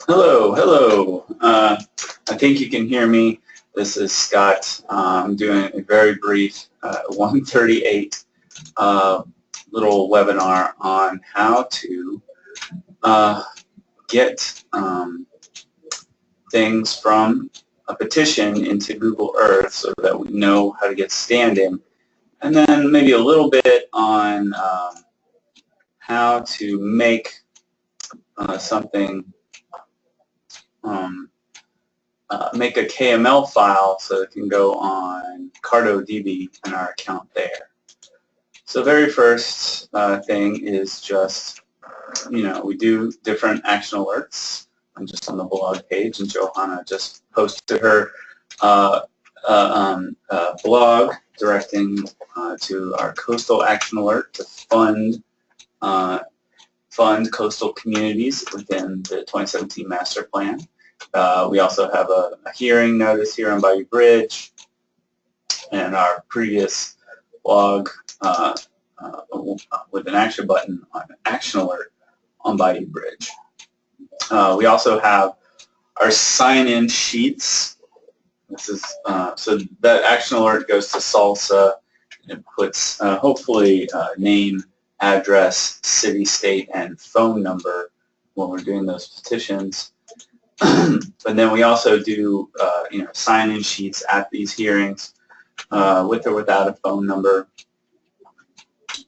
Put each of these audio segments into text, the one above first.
Hello, hello. I think you can hear me. This is Scott. I'm doing a very brief 138 little webinar on how to get things from a petition into Google Earth so that we know how to get standing, and then maybe a little bit on how to make something make a KML file so it can go on CartoDB and our account there. So very first thing is just, we do different action alerts. I'm just on the blog page, and Johanna just posted her blog directing to our coastal action alert to fund coastal communities within the 2017 master plan. We also have a hearing notice here on Bayou Bridge, and our previous blog with an action button on an action alert on Bayou Bridge. We also have our sign-in sheets. This is so that action alert goes to Salsa. It puts hopefully name, address, city, state, and phone number when we're doing those petitions. But then we also do sign-in sheets at these hearings with or without a phone number.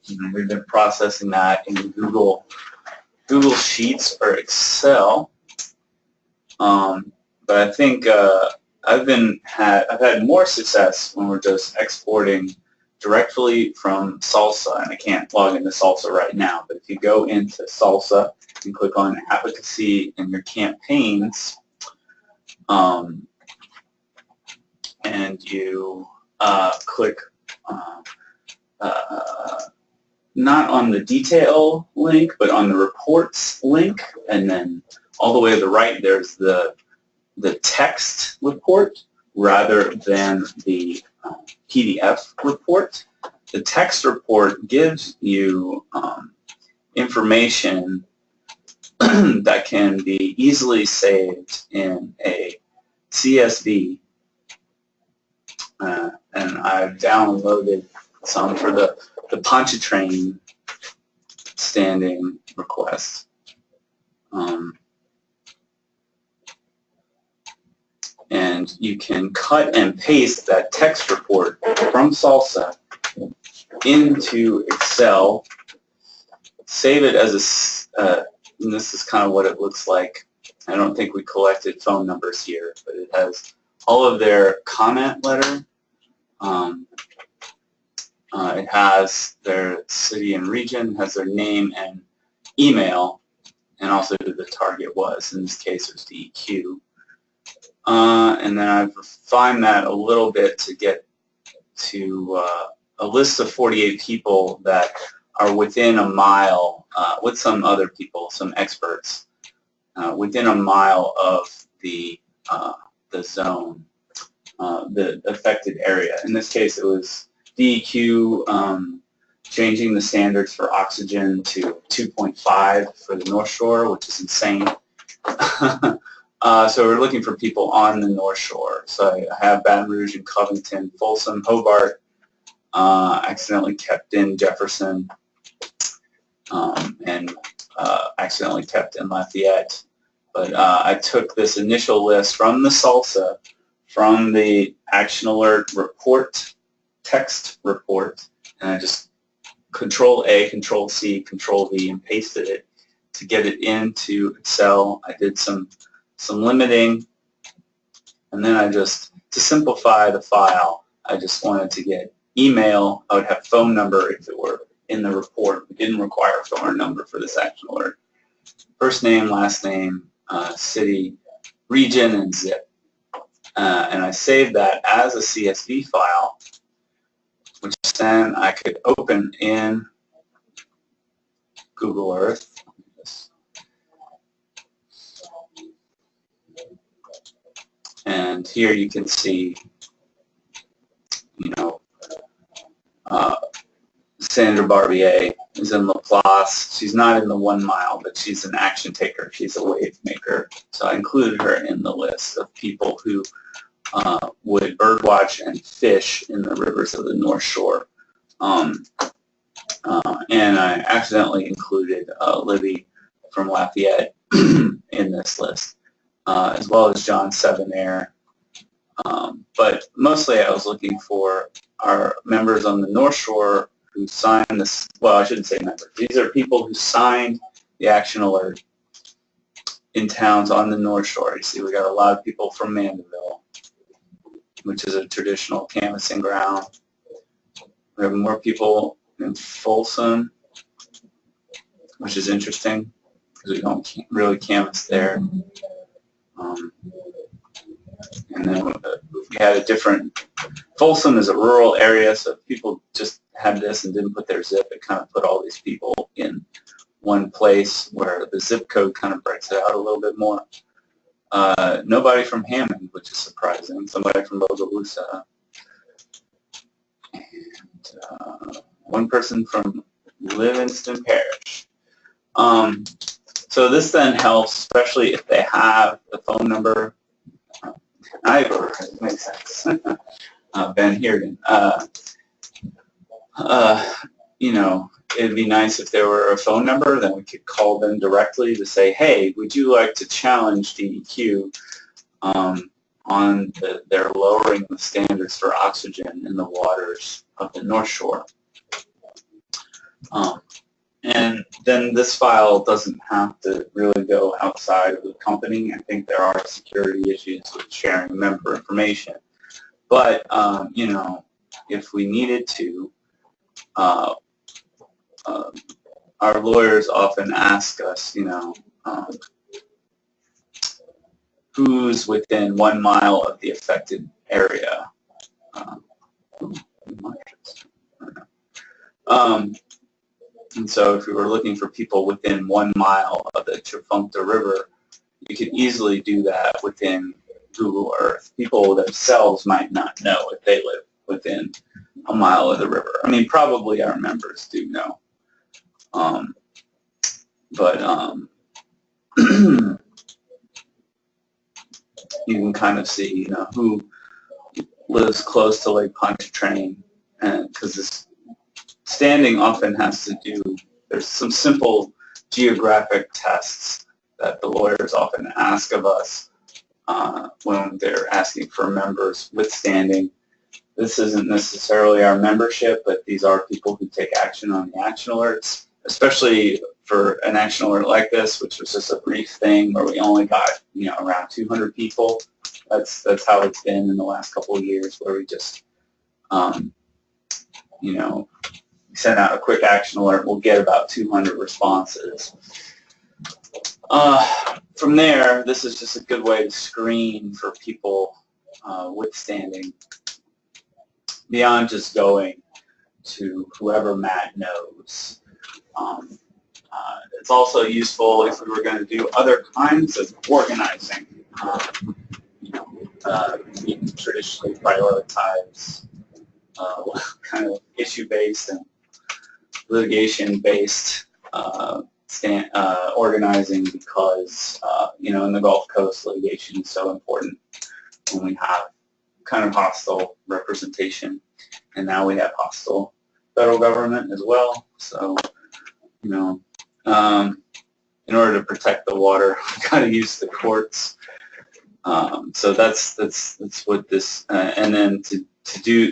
And we've been processing that in Google Sheets or Excel. But I think I've had more success when we're just exporting directly from Salsa, and I can't log into Salsa right now, but if you go into Salsa and click on Advocacy in your campaigns, and you click not on the detail link, but on the reports link, and then all the way to the right there's the text report rather than the PDF report. The text report gives you information that can be easily saved in a CSV, and I've downloaded some for the Pontchartrain standing request. And you can cut and paste that text report from Salsa into Excel, save it as and this is kind of what it looks like. I don't think we collected phone numbers here, but it has all of their comment letter. It has their city and region, has their name and email, and also who the target was. In this case, it was DEQ. And then I've refined that a little bit to get to a list of 48 people that are within a mile, with some other people, some experts, within a mile of the zone, the affected area. In this case, it was DEQ changing the standards for oxygen to 2.5 for the North Shore, which is insane. So we're looking for people on the North Shore. So I have Baton Rouge and Covington, Folsom, Hobart, accidentally kept in Jefferson, and accidentally kept in Lafayette. But I took this initial list from the Salsa, from the Action Alert report, text report, and I just Control-A, Control-C, Control-V, and pasted it to get it into Excel. I did some limiting, and then I just, to simplify the file, I just wanted to get email. I would have phone number if it were in the report. It didn't require a phone number for this action alert. First name, last name, city, region, and zip. And I saved that as a CSV file, which then I could open in Google Earth. And here you can see, Sandra Barbier who's in Laplace. She's not in the 1 mile, but she's an action taker. She's a wave maker. So I included her in the list of people who would birdwatch and fish in the rivers of the North Shore. And I accidentally included Libby from Lafayette in this list, as well as John Sevenair. But mostly I was looking for our members on the North Shore who signed this. Well, I shouldn't say members. These are people who signed the action alert in towns on the North Shore. You see, we got a lot of people from Mandeville, which is a traditional canvassing ground. We have more people in Folsom, which is interesting because we don't really canvass there. And then we had a different, Folsom is a rural area, so if people just had this and didn't put their zip, it kind of put all these people in one place where the zip code kind of breaks it out a little bit more. Nobody from Hammond, which is surprising. Somebody from Bogalusa. And one person from Livingston Parish. So this then helps, especially if they have the phone number. Ivor, it makes sense. Ben Heerden. You know, it'd be nice if there were a phone number, then we could call them directly to say, hey, would you like to challenge DEQ on their lowering the standards for oxygen in the waters of the North Shore. And then this file doesn't have to really go outside of the company. I think there are security issues with sharing member information. But, you know, if we needed to, our lawyers often ask us, you know, who's within 1 mile of the affected area. And so if we were looking for people within 1 mile of the Tchefuncte River, you could easily do that within Google Earth. People themselves might not know if they live within 1 mile of the river. I mean, probably our members do know. You can kind of see, you know, who lives close to Lake Pontchartrain, and because this standing often has to do, there's some simple geographic tests that the lawyers often ask of us when they're asking for members with standing. This isn't necessarily our membership, but these are people who take action on the action alerts, especially for an action alert like this, which was just a brief thing where we only got, you know, around 200 people. That's how it's been in the last couple of years, where we just, you know, send out a quick action alert. We'll get about 200 responses. From there, this is just a good way to screen for people withstanding beyond just going to whoever Matt knows. It's also useful if we were going to do other kinds of organizing. You know, we traditionally prioritize kind of issue-based and litigation-based organizing because, you know, in the Gulf Coast, litigation is so important when we have kind of hostile representation, and now we have hostile federal government as well. So, you know, in order to protect the water, we've got to use the courts. So that's what this, and then to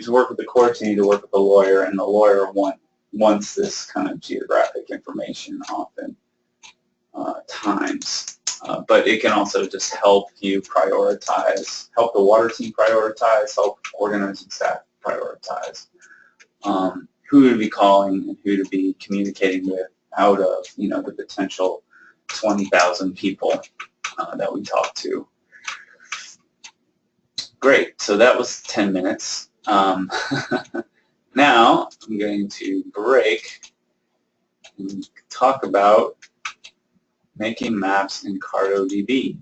work with the courts, you need to work with the lawyer, and the lawyer wants this kind of geographic information often times. But it can also just help you prioritize, help the water team prioritize, help organizing staff prioritize who to be calling and who to be communicating with out of, you know, the potential 20,000 people that we talked to. Great, so that was 10 minutes. Now I'm going to break and talk about making maps in CartoDB.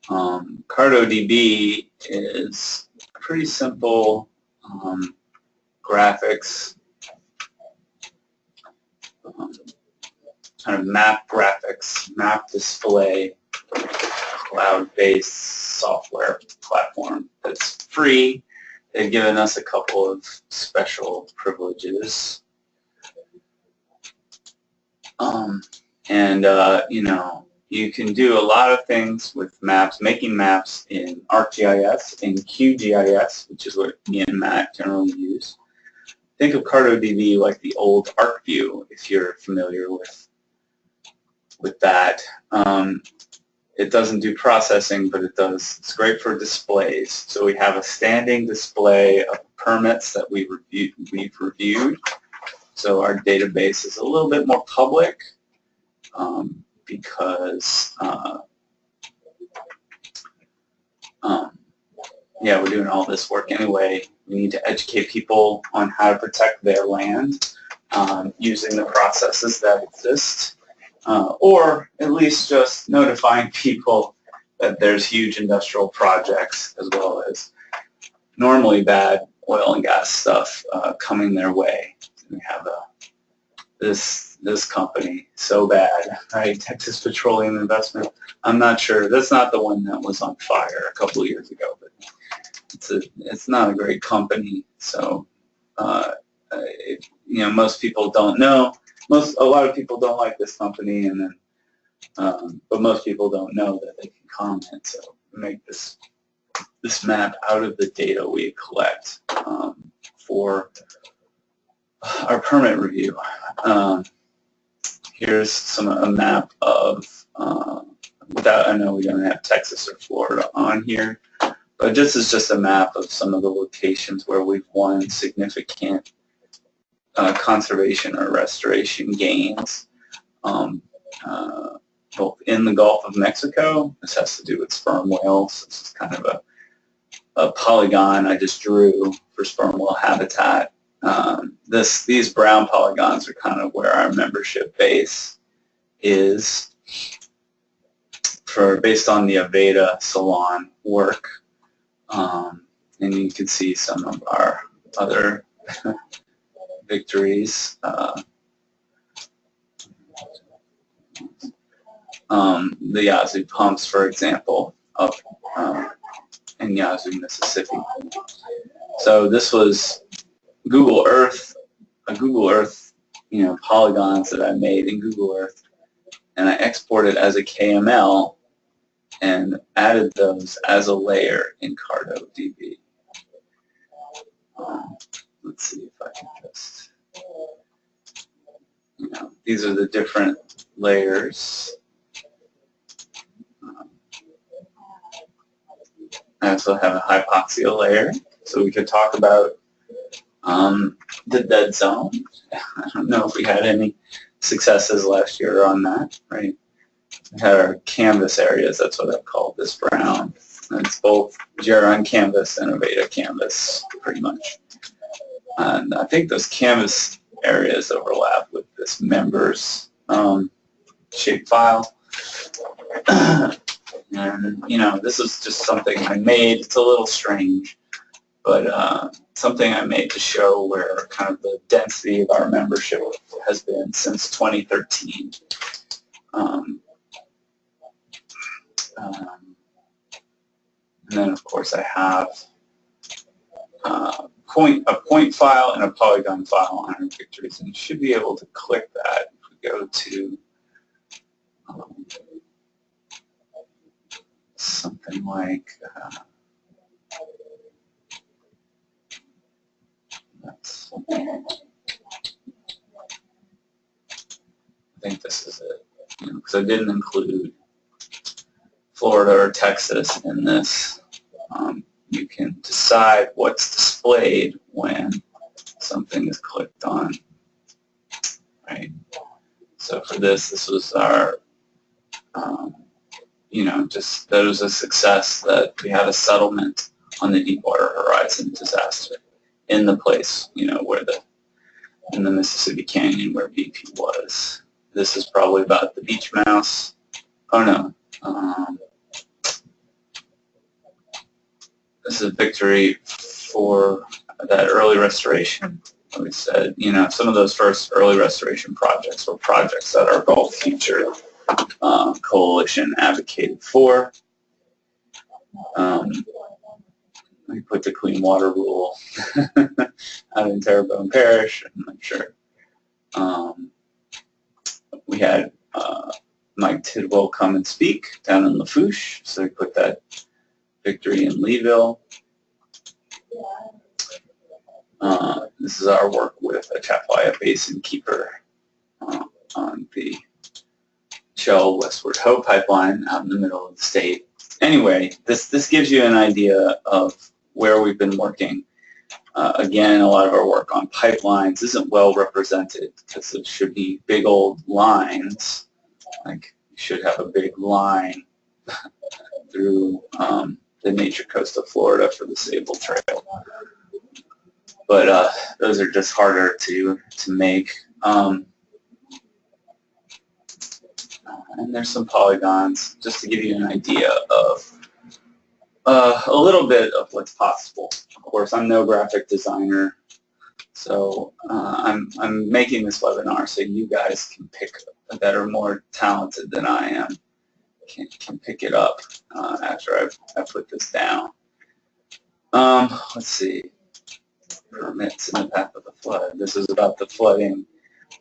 CartoDB is pretty simple graphics kind of map graphics, map display, cloud-based software platform that's free. They've given us a couple of special privileges. You know, you can do a lot of things with maps, making maps in ArcGIS, in QGIS, which is what me and Matt generally use. Think of CartoDB like the old ArcView, if you're familiar with that. It doesn't do processing, but it does. It's great for displays. So we have a standing display of permits that we've reviewed. So our database is a little bit more public because, yeah, we're doing all this work anyway. We need to educate people on how to protect their land using the processes that exist. Or at least just notifying people that there's huge industrial projects as well as normally bad oil and gas stuff coming their way. We have this company, so bad, right? Texas Petroleum Investment. I'm not sure. That's not the one that was on fire a couple of years ago, but it's not a great company. So you know, most people don't know. A lot of people don't like this company, and then, but most people don't know that they can comment. So we make this map out of the data we collect for our permit review. Here's a map of I know we don't have Texas or Florida on here, but this is just a map of some of the locations where we've won significant conservation or restoration gains, both in the Gulf of Mexico. This has to do with sperm whales. This is kind of a polygon I just drew for sperm whale habitat. These brown polygons are kind of where our membership base is based on the Aveda Salon work. And you can see some of our other victories. The Yazoo pumps, for example, up in Yazoo, Mississippi. So this was Google Earth, polygons that I made in Google Earth, and I exported as a KML and added those as a layer in CartoDB. Let's see if I can just, these are the different layers. I also have a hypoxia layer, so we could talk about the dead zone. I don't know if we had any successes last year on that, right? We had our canvas areas, that's what I called this brown. And it's both Geron canvas and Aveda canvas, pretty much. And I think those canvas areas overlap with this members shapefile. And, this is just something I made. It's a little strange, but something I made to show where kind of the density of our membership has been since 2013. And then, of course, I have a point file and a polygon file on our victories, and you should be able to click that if we go to something like I think this is it, because I didn't include Florida or Texas in this. You can decide what's displayed when something is clicked on, right? So for this was our, just that was a success that we had a settlement on the Deepwater Horizon disaster in the place, where in the Mississippi Canyon where BP was. This is probably about the beach mouse. Oh no. This is a victory for that early restoration we said, you know, some of those first early restoration projects were projects that our Gulf Future Coalition advocated for. We put the Clean Water Rule out in Terrebonne Parish, I'm sure. We had Mike Tidwell come and speak down in Lafourche, so we put that victory in Leeville. This is our work with a Atchafalaya Basin Keeper on the Shell Westward Ho pipeline out in the middle of the state. Anyway, this gives you an idea of where we've been working. Again, a lot of our work on pipelines isn't well represented because it should be big old lines. Like you should have a big line through the nature coast of Florida for the Sable Trail. But those are just harder to make. And there's some polygons just to give you an idea of a little bit of what's possible. Of course, I'm no graphic designer, so I'm making this webinar so you guys can pick that are more talented than I am can pick it up after I put this down. Let's see. Permits in the path of the flood. This is about the flooding.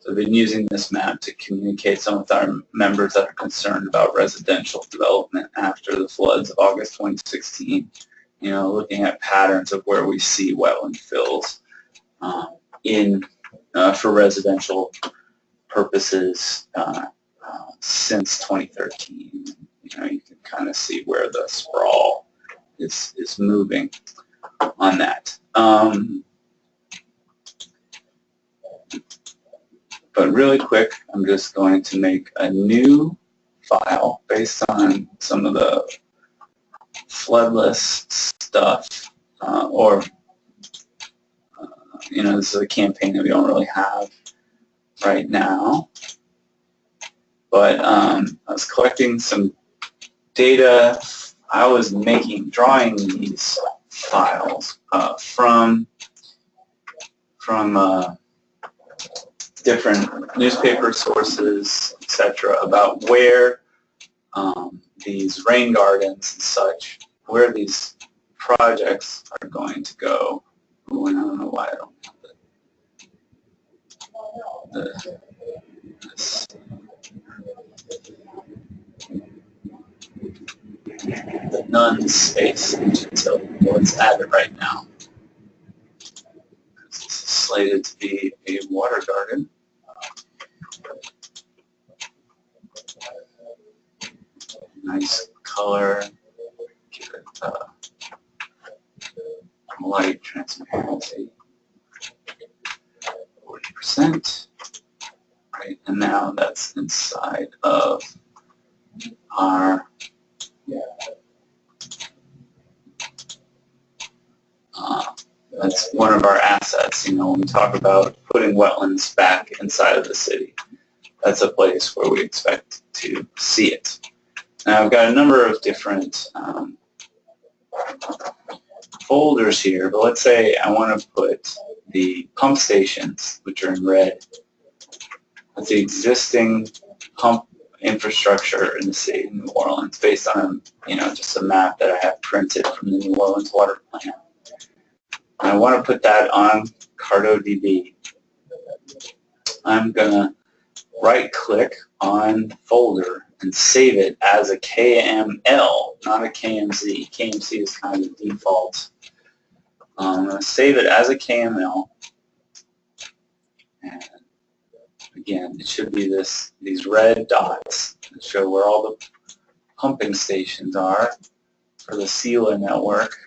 So we've been using this map to communicate some with our members that are concerned about residential development after the floods of August 2016. You know, looking at patterns of where we see wetland fills for residential purposes since 2013. You know, you can kind of see where the sprawl is moving on that. But really quick, I'm just going to make a new file based on some of the floodless stuff, you know, this is a campaign that we don't really have right now. But I was collecting some data. I was drawing these files from different newspaper sources, etc., about where these rain gardens and such, where these projects are going to go. Ooh, and I don't know why I don't have this. The none space until let's add it right now. This is slated to be a water garden. Nice color, give it light transparency, 40%. Right, and now that's inside of our that's one of our assets. You know, when we talk about putting wetlands back inside of the city, that's a place where we expect to see it. Now I've got a number of different folders here, but let's say I want to put the pump stations, which are in red, with the existing pump infrastructure in the city of New Orleans based on, you know, just a map that I have printed from the New Orleans water plant. And I want to put that on CartoDB. I'm going to right-click on folder and save it as a KML, not a KMZ. KMC is kind of the default. I'm going to save it as a KML. And again, it should be these red dots that show where all the pumping stations are for the SELA network.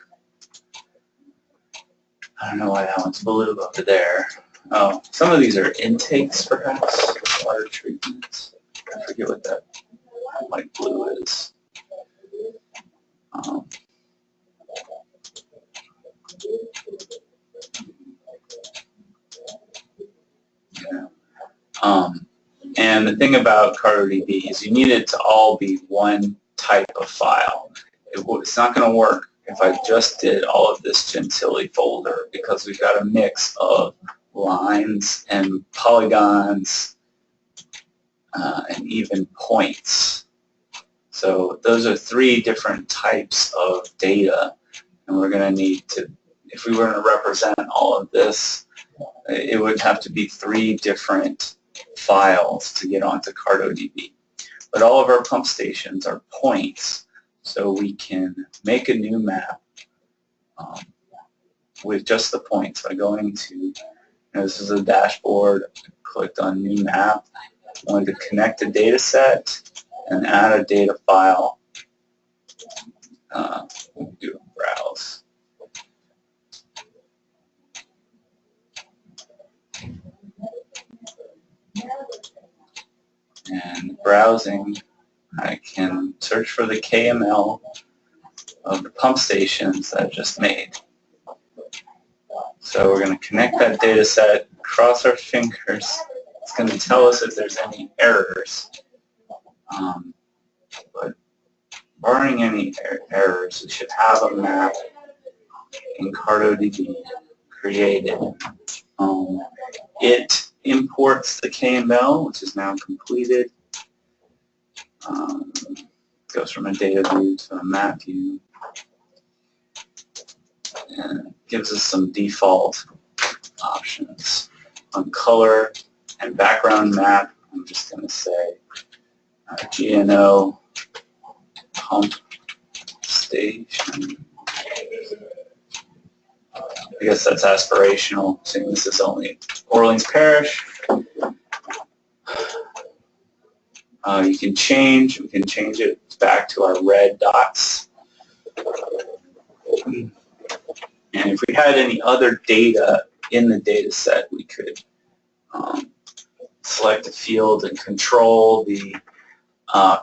I don't know why that one's blue over there. Oh, some of these are intakes, perhaps, water treatment. I forget what that light blue is. And the thing about CartoDB is you need it to all be one type of file. It's not going to work if I just did all of this Gentilly folder, because we've got a mix of lines and polygons and even points. So those are 3 different types of data, and we're going to need to, if we were to represent all of this, it would have to be 3 different files to get onto CartoDB. But all of our pump stations are points, so we can make a new map with just the points by going to, this is a dashboard, clicked on new map, I wanted to connect a data set and add a data file. We'll do a browse. And browsing, I can search for the KML of the pump stations that I just made. So we're going to connect that data set, cross our fingers. It's going to tell us if there's any errors. But barring any errors, we should have a map in CartoDB created. It imports the KML, which is now completed. Goes from a data view to a map view. And gives us some default options. On color and background map, I'm just going to say GNO pump station. I guess that's aspirational, seeing this is only Orleans Parish. We can change it back to our red dots. And if we had any other data in the data set, we could select a field and control the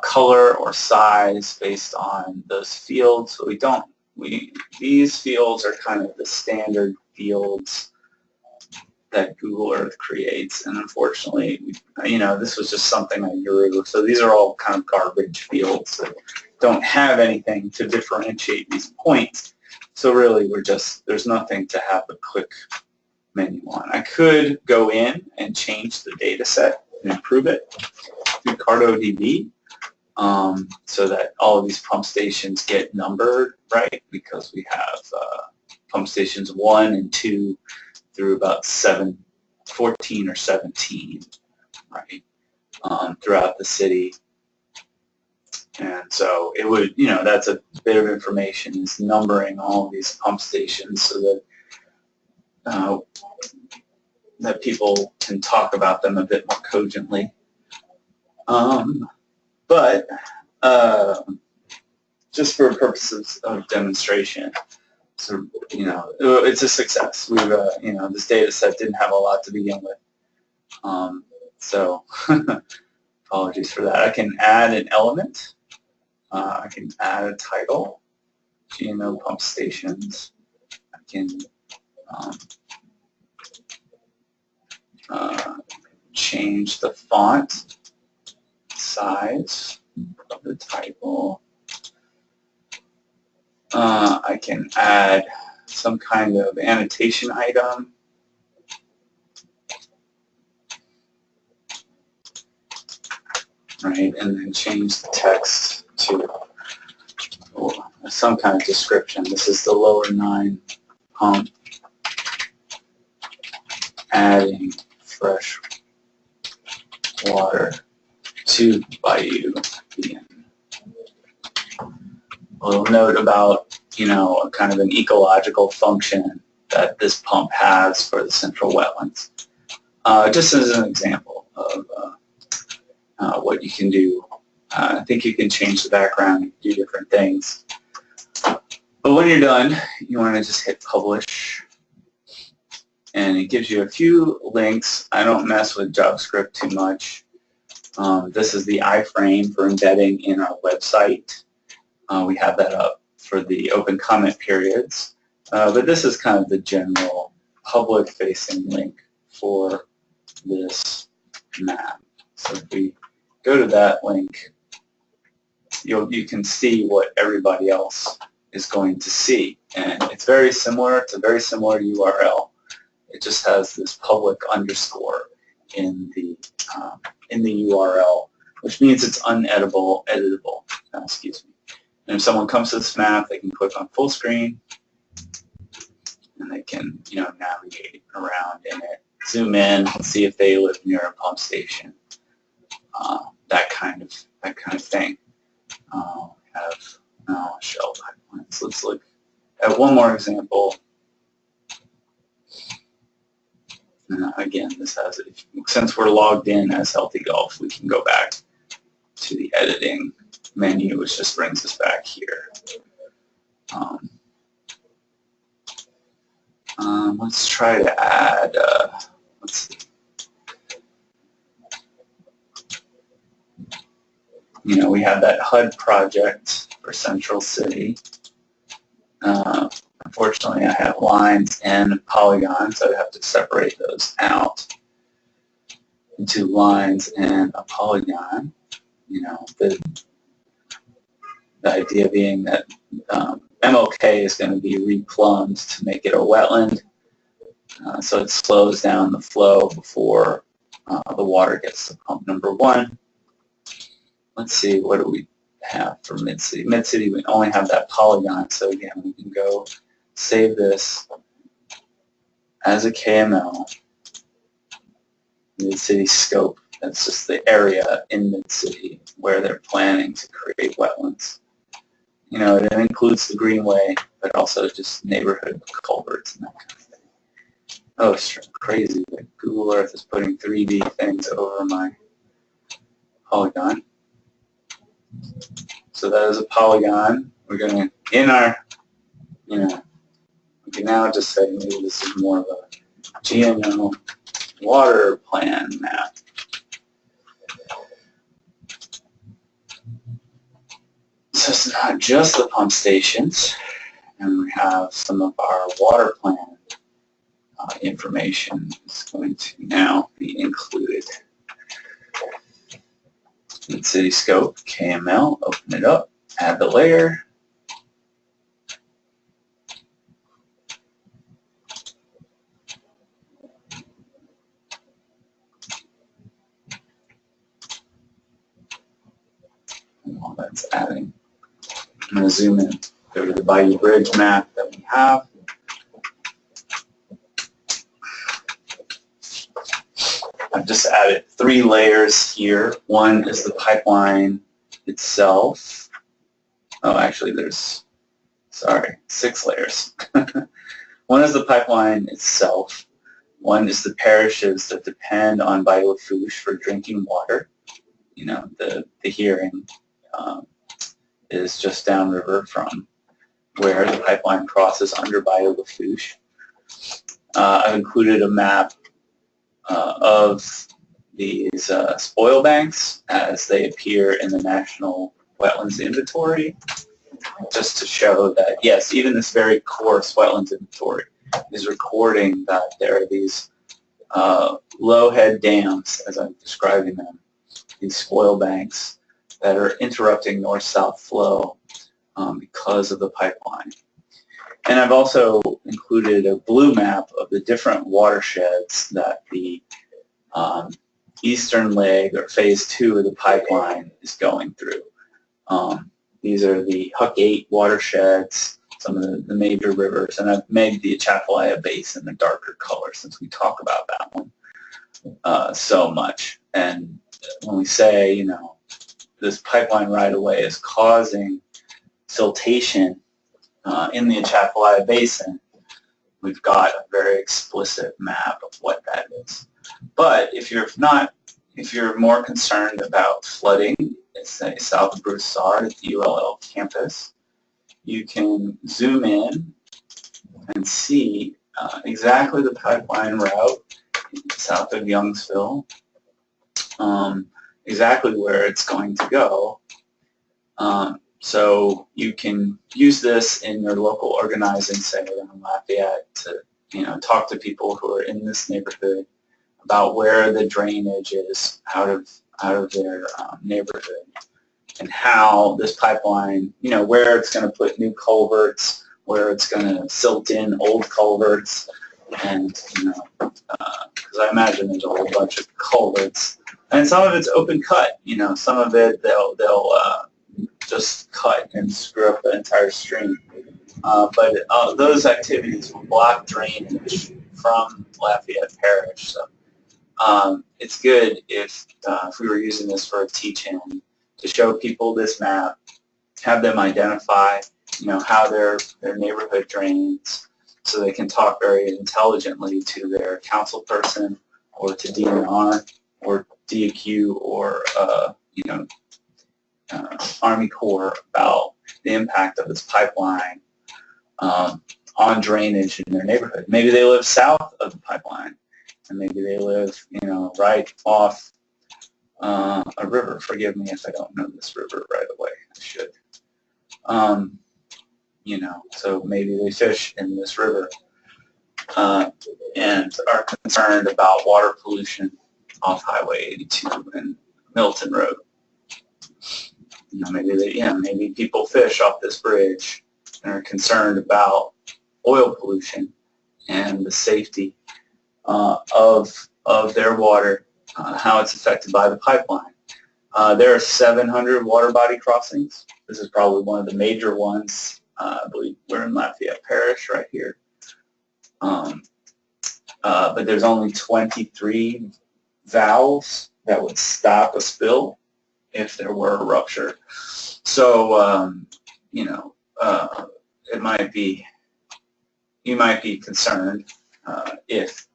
color or size based on those fields. So these fields are kind of the standard fields that Google Earth creates, and unfortunately, this was just something I grew. So these are all kind of garbage fields that don't have anything to differentiate these points. So really, there's nothing to have a quick menu on. I could go in and change the data set and improve it through CartoDB so that all of these pump stations get numbered, right? Because we have pump stations 1 and 2 through about 14 or 17, right, throughout the city. And so it would, that's a bit of information, is numbering all of these pump stations so that people can talk about them a bit more cogently. But just for purposes of demonstration, so it's a success. We've this data set didn't have a lot to begin with, so apologies for that. I can add an element. I can add a title, GNO pump stations. I can change the font size of the title. I can add some kind of annotation item. Right, and then change the text to some kind of description. This is the lower 9 pump adding fresh water to Bayou. A little note about, a kind of an ecological function that this pump has for the central wetlands. Just as an example of what you can do. I think you can change the background, do different things. But when you're done, you want to just hit publish. And it gives you a few links. I don't mess with JavaScript too much. This is the iframe for embedding in our website. We have that up for the open comment periods. But this is kind of the general public-facing link for this map. So if we go to that link, you can see what everybody else is going to see. And it's very similar. It's a very similar URL. it just has this public underscore in the URL, which means it's uneditable. Excuse me. And if someone comes to this map, they can click on full screen, and they can, navigate around in it, zoom in, see if they live near a pump station, that kind of thing. Have shell pipelines. Let's look at one more example. Again, this has, since we're logged in as Healthy Golf, we can go back to the editing menu, which just brings us back here. Let's try to add, let's see. We have that HUD project for Central City. Unfortunately, I have lines and polygons, so I have to separate those out into lines and a polygon. The idea being that MLK is going to be replumbed to make it a wetland, so it slows down the flow before the water gets to pump number 1. Let's see, what do we have for Mid-City? Mid-City, we only have that polygon, so again, we can go save this as a KML. Mid-City scope, that's just the area in Mid-City where they're planning to create wetlands. It includes the greenway, but also just neighborhood culverts and that kind of thing. Oh, it's crazy that Google Earth is putting 3D things over my polygon. So that is a polygon. We're going to, in our, we can now just say maybe this is more of a GNO water plan map. So it's not just the pump stations, and we have some of our water plan information is going to now be included. Mid-City scope, KML, open it up, add the layer. And while that's adding, I'm going to zoom in, go to the Bayou Bridge map that we have. I've just added 3 layers here. One is the pipeline itself. Oh, actually there's, 6 layers. One is the pipeline itself. One is the parishes that depend on Bayou Lafourche for drinking water. The hearing is just downriver from where the pipeline crosses under Bayou Lafourche. I've included a map of these spoil banks as they appear in the National Wetlands Inventory, just to show that, yes, even this very coarse wetlands inventory is recording that there are these low head dams, as I'm describing them, these spoil banks that are interrupting north-south flow because of the pipeline. And I've also included a blue map of the different watersheds that the eastern leg, or phase 2 of the pipeline, is going through. These are the Huck 8 watersheds, some of the major rivers, and I've made the Atchafalaya Basin a darker color since we talk about that one so much. And when we say, this pipeline right-of-way is causing siltation in the Atchafalaya Basin, we've got a very explicit map of what that is. But if you're more concerned about flooding, say south of Broussard at the ULL campus, you can zoom in and see exactly the pipeline route south of Youngsville, exactly where it's going to go. So you can use this in your local organizing, say in Lafayette, to talk to people who are in this neighborhood about where the drainage is out of their neighborhood, and how this pipeline, where it's going to put new culverts, where it's going to silt in old culverts, And, you know, because I imagine there's a whole bunch of culverts, and some of it's open cut. You know, some of it they'll just cut and screw up the entire stream. But those activities will block drainage from Lafayette Parish. So it's good if we were using this for a teach-in to show people this map, have them identify, you know, how their neighborhood drains, so they can talk very intelligently to their council person or to DNR or DEQ or you know, Army Corps about the impact of this pipeline on drainage in their neighborhood. Maybe they live south of the pipeline, and maybe they live, you know, right off a river. Forgive me if I don't know this river right away. I should. You know, so maybe they fish in this river and are concerned about water pollution off Highway 82 and Milton Road. You know, maybe people fish off this bridge and are concerned about oil pollution and the safety of their water, how it's affected by the pipeline. There are 700 water body crossings. This is probably one of the major ones. I believe we're in Lafayette Parish right here. But there's only 23 valves that would stop a spill if there were a rupture. So, you know, it might be, you might be concerned if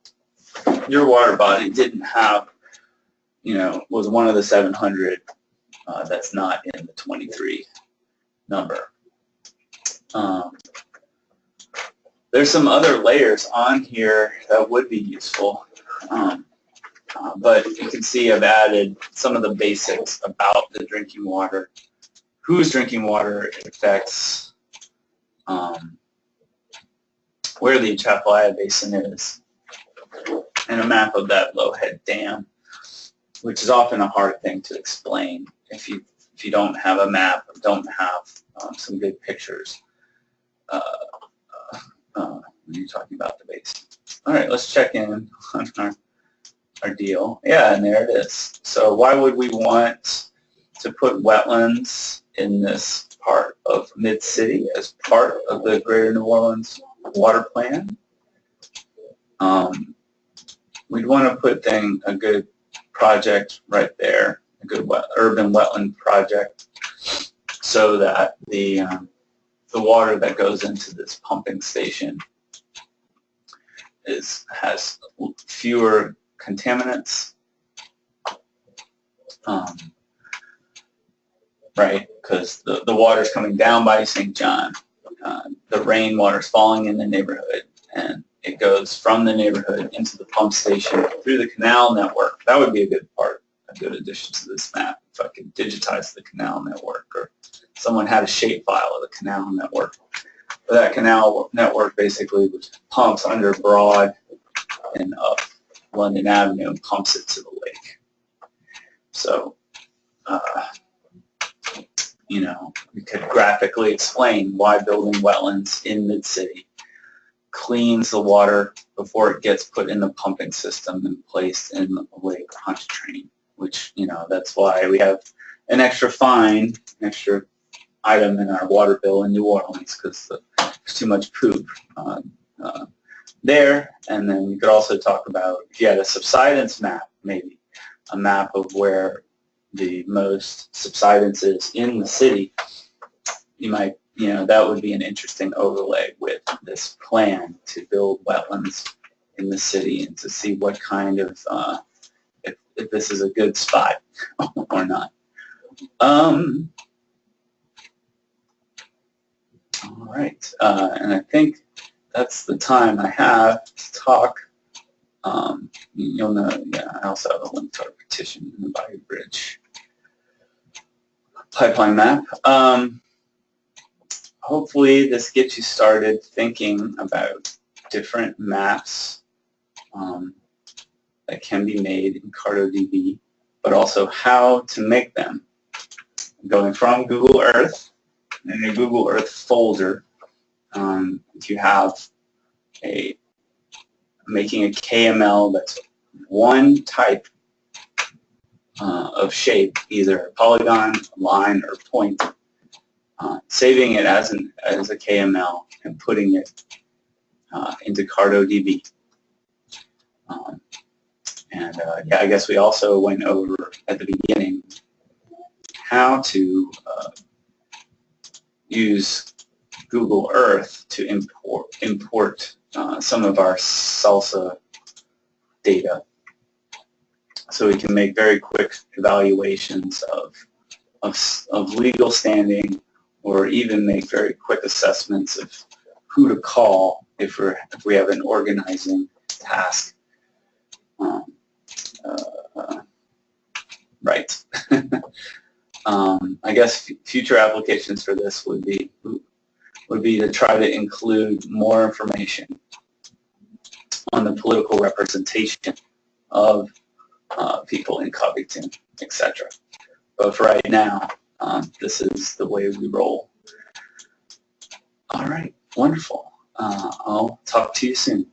your water body didn't have, you know, was one of the 700 that's not in the 23 number. There's some other layers on here that would be useful, but you can see I've added some of the basics about the drinking water, whose drinking water it affects, where the Atchafalaya Basin is, and a map of that Lowhead Dam, which is often a hard thing to explain if you don't have a map or don't have some good pictures. When you're talking about the basin. All right, let's check in on our deal. Yeah, and there it is. So why would we want to put wetlands in this part of Mid-City as part of the Greater New Orleans Water Plan? We'd want to put a good project right there, a good urban wetland project, so that the water that goes into this pumping station has fewer contaminants, right? Because the water's coming down by St. John, the rainwater's falling in the neighborhood, and it goes from the neighborhood into the pump station through the canal network. That would be a good part, a good addition to this map, if I could digitize the canal network, or someone had a shape file of the canal network. But that canal network basically pumps under Broad and up London Avenue and pumps it to the lake. So, you know, we could graphically explain why building wetlands in Mid-City cleans the water before it gets put in the pumping system and placed in the Lake Pontchartrain, which, you know, that's why we have an extra fine, an extra item in our water bill in New Orleans, because there's too much poop there. And then you could also talk about, if you had a subsidence map, maybe a map of where the most subsidence is in the city, you might, you know, that would be an interesting overlay with this plan to build wetlands in the city and to see what kind of, if this is a good spot or not. All right, and I think that's the time I have to talk. You'll know, yeah, I also have a link to our petition in the Bayou Bridge pipeline map. Hopefully this gets you started thinking about different maps that can be made in CartoDB, but also how to make them. Going from Google Earth, in a Google Earth folder, if you have a making a KML that's one type of shape, either polygon, line, or point, saving it as a KML and putting it into CartoDB. Yeah, I guess we also went over at the beginning how to use Google Earth to import some of our salsa data, so we can make very quick evaluations of legal standing, or even make very quick assessments of who to call if we have an organizing task. Right. I guess future applications for this would be to try to include more information on the political representation of people in Covington, etc. But for right now, this is the way we roll. All right, wonderful. I'll talk to you soon.